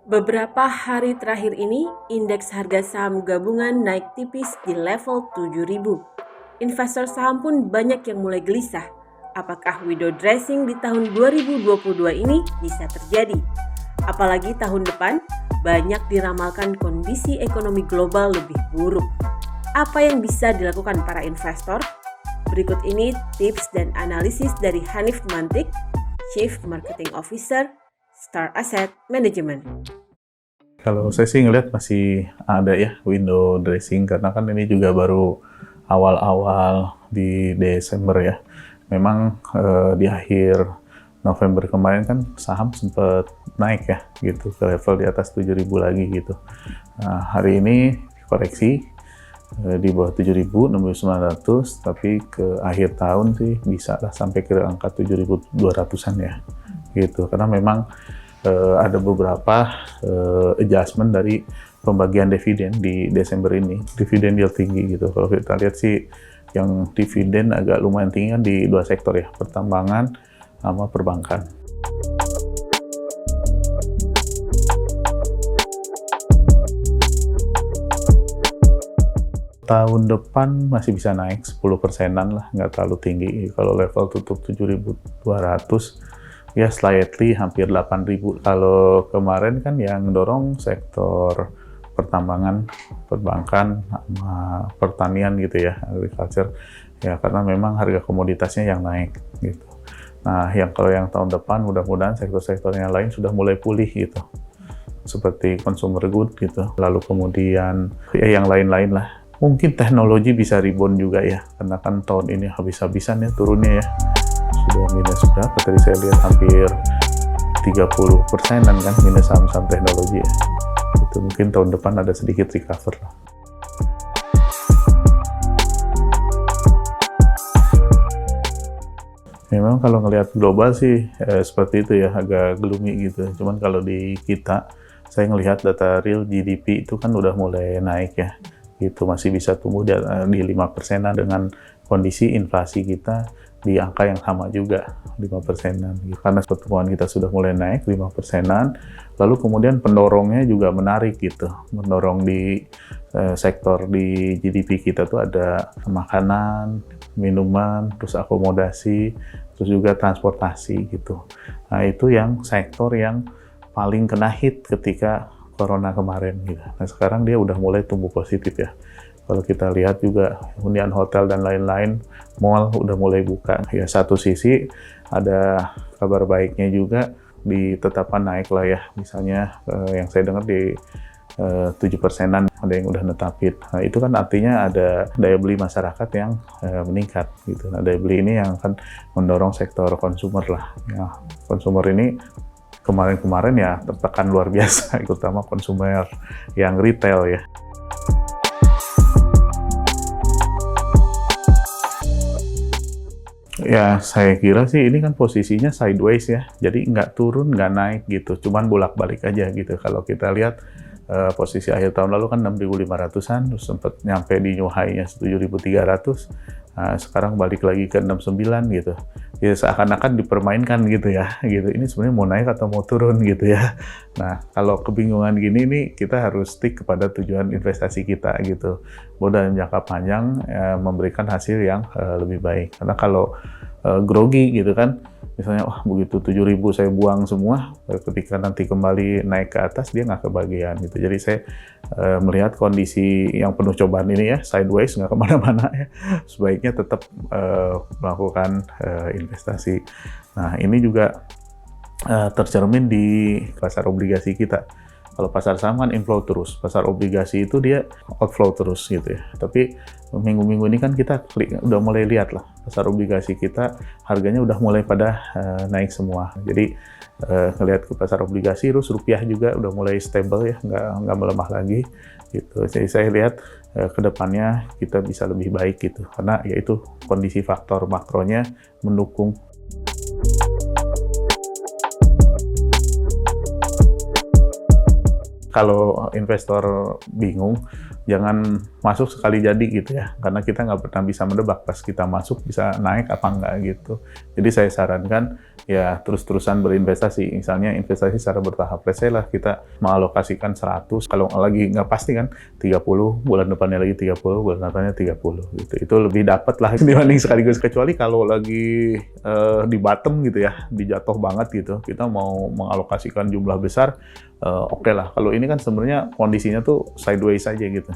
Beberapa hari terakhir ini, indeks harga saham gabungan naik tipis di level 7.000. Investor saham pun banyak yang mulai gelisah. Apakah window dressing di tahun 2022 ini bisa terjadi? Apalagi tahun depan, banyak diramalkan kondisi ekonomi global lebih buruk. Apa yang bisa dilakukan para investor? Berikut ini tips dan analisis dari Hanif Mantik, Chief Marketing Officer, Star Asset Management. Kalau saya sih ngelihat masih ada ya window dressing, karena kan ini juga baru awal-awal di Desember ya. Memang di akhir November kemarin kan saham sempat naik ya gitu ke level di atas 7.000 lagi gitu. Nah, hari ini koreksi di bawah 7.000, 6.900, tapi ke akhir tahun sih bisa lah sampai ke angka 7.200-an ya gitu. Karena memang ada beberapa adjustment dari pembagian dividen di Desember ini, dividen yield tinggi gitu. Kalau kita lihat sih yang dividen agak lumayan tinggi kan di dua sektor ya, pertambangan sama perbankan. Tahun depan masih bisa naik 10%-an lah, nggak terlalu tinggi. Kalau level tutup 7.200, ya slightly hampir 8.000. Kalau kemarin kan yang dorong sektor pertambangan, perbankan, sama pertanian gitu ya, agriculture. Ya karena memang harga komoditasnya yang naik gitu. Nah, kalau yang tahun depan mudah-mudahan sektor-sektor yang lain sudah mulai pulih gitu. Seperti consumer good gitu. Lalu kemudian ya yang lain-lain lah. Mungkin teknologi bisa rebound juga ya, karena kan tahun ini habis-habisan ya turunnya ya. Sudah minus berapa? Tadi saya lihat hampir 30%-an kan minus saham-saham teknologi ya. Itu mungkin tahun depan ada sedikit recover lah. Memang kalau ngelihat global sih seperti itu ya, agak gloomy gitu. Cuman kalau di kita, saya ngelihat data real GDP itu kan udah mulai naik ya. Itu masih bisa tumbuh di 5%-an dengan kondisi inflasi kita di angka yang sama juga 5%-an gitu. Karena pertumbuhan kita sudah mulai naik 5%-an, lalu kemudian pendorongnya juga menarik gitu. Mendorong di sektor di GDP kita tuh ada makanan, minuman, terus akomodasi, terus juga transportasi gitu. Nah, itu yang sektor yang paling kena hit ketika Corona kemarin gitu. Nah, sekarang dia udah mulai tumbuh positif ya. Kalau kita lihat juga hunian hotel dan lain-lain, mall udah mulai buka. Ya satu sisi ada kabar baiknya juga, ditetapkan naik lah ya. Misalnya yang saya dengar di 7%-an ada yang udah netapin. Nah, itu kan artinya ada daya beli masyarakat yang meningkat gitu. Nah, daya beli ini yang akan mendorong sektor konsumer lah. Ya, konsumer ini kemarin-kemarin ya tertekan luar biasa, terutama konsumer yang retail ya. Ya, saya kira sih ini kan posisinya sideways ya, jadi nggak turun, nggak naik gitu, cuman bolak-balik aja gitu. Kalau kita lihat posisi akhir tahun lalu kan 6.500-an, terus sempat nyampe di new high-nya 7.300, nah, sekarang balik lagi ke 69 gitu. Ya seakan-akan dipermainkan gitu ya, gitu. Ini sebenarnya mau naik atau mau turun gitu ya. Nah, kalau kebingungan gini nih, kita harus stick kepada tujuan investasi kita gitu. Dalam jangka panjang memberikan hasil yang lebih baik. Karena kalau grogi gitu kan, misalnya wah begitu 7.000 saya buang semua, ketika nanti kembali naik ke atas dia nggak kebagian gitu. Jadi saya melihat kondisi yang penuh cobaan ini ya, sideways nggak kemana-mana ya, sebaiknya tetap melakukan investasi. Nah, ini juga tercermin di pasar obligasi kita. Kalau pasar saham kan inflow terus, pasar obligasi itu dia outflow terus gitu ya. Tapi minggu-minggu ini kan kita udah mulai lihat lah, pasar obligasi kita harganya udah mulai pada naik semua. Jadi ngelihat ke pasar obligasi, terus rupiah juga udah mulai stable ya, nggak melemah lagi gitu. Jadi saya lihat ke depannya kita bisa lebih baik gitu, karena yaitu kondisi faktor makronya mendukung. Kalau investor bingung jangan masuk sekali jadi gitu ya, karena kita nggak pernah bisa menebak pas kita masuk bisa naik apa enggak gitu. Jadi saya sarankan ya terus-terusan berinvestasi, misalnya investasi secara bertahap. Let's say lah kita mengalokasikan 100, kalau lagi nggak pasti kan 30, bulan depannya lagi 30, bulan depannya 30 gitu. Itu lebih dapat lah dibanding sekaligus, kecuali kalau lagi di bottom gitu ya, dijatuh banget gitu, kita mau mengalokasikan jumlah besar, oke lah. Kalau ini kan sebenarnya kondisinya tuh sideways aja gitu.